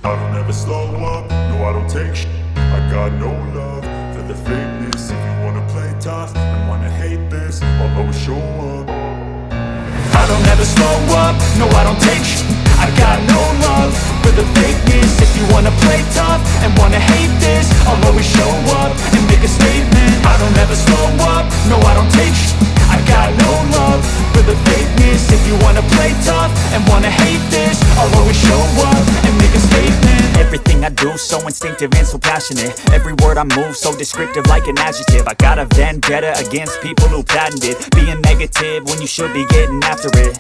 I don't ever slow up, no I don't take shit. I got no love for the fakeness. If you wanna play tough and wanna hate this, I'll always show up. I don't ever slow up, no I don't take shit. I got no love for the fakeness. If you wanna play tough and wanna hate this, I'll always show up and make a statement. I don't ever slow up, no I don't take shit. I got no love for the fakeness. If you wanna play tough and wanna hate this, I'll always show up and make a statement. Everything I do so instinctive and so passionate. Every word I move so descriptive like an adjective. I got a vendetta against people who patented being negative when you should be getting after it.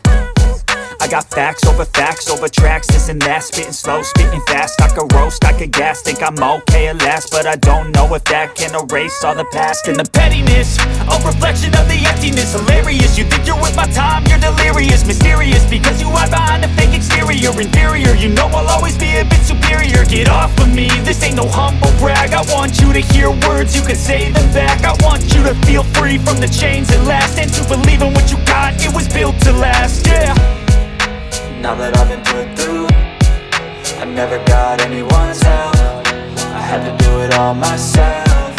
I got facts over tracks, this and that. Spitting slow, spitting fast. I could roast, I could gas. Think I'm okay at last, but I don't know if that can erase all the past. And the pettiness, a reflection of the emptiness. Hilarious, you think you're with my time, you're delirious. Mysterious, because you hide behind a fake exterior. Inferior, you know I'll always be a bit superior. Get off of me, this ain't no humble brag. I want you to hear words, you can say them back. I want you to feel free from the chains that last, and to believe in what you got, it was built to last, yeah. Now that I've been put through, I never got anyone's help. I had to do it all myself.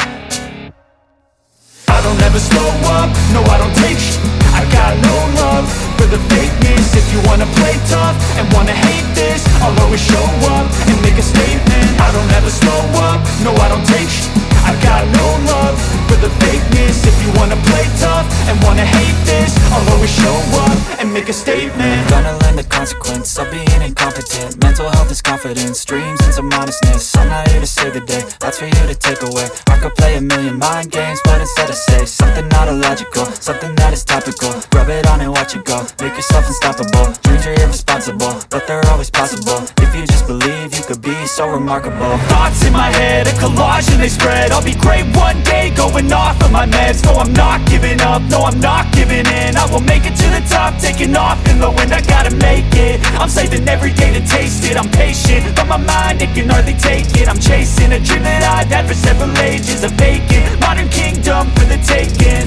I don't ever slow up, no I don't take shit. I got no love for the fakeness. If you wanna play tough and wanna hate this, I'll always show up and make a statement. I don't ever slow up, no I don't take shit. I got no love for the fakeness. If you wanna play tough and wanna hate this, I'll always show up and make a statement. Gonna learn the consequence of being incompetent. Mental health is confidence, dreams and some honestness. I'm not here to save the day, that's for you to take away. I could play a million mind games, but instead I say something not illogical, something that is topical. Rub it on and watch it go, make yourself unstoppable. Dreams are irresponsible, but they're always possible. If you just believe, you could be so remarkable. Thoughts in my head, a collage and they spread. I'll be great one day, going off of my meds. No, I'm not giving up, no, I'm not giving in. I will make it to the top, taking off in the wind. I gotta make it, I'm saving every day to taste it. I'm patient, but my mind, it can hardly take it. I'm chasing a dream that I've had for several ages. A vacant, modern kingdom for the taking.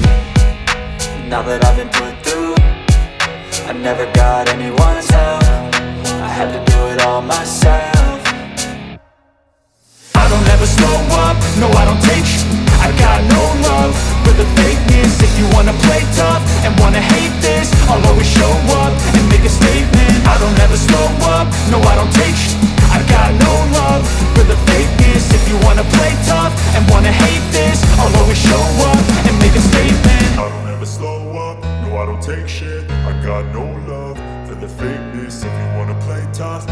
Now that I've been put through, I never got anyone's help. I had to do it all myself. I don't ever slow up, no I don't take shit. I got no love for the fakeness. If you wanna play tough and wanna hate this, I'll always show up and make a statement. I don't ever slow up, no I don't take shit. I got no love for the fakeness. If you wanna play tough and wanna hate this, I'll always show up and make a statement. I don't ever slow up, no I don't take shit. I got no love for the fakeness. If you wanna play tough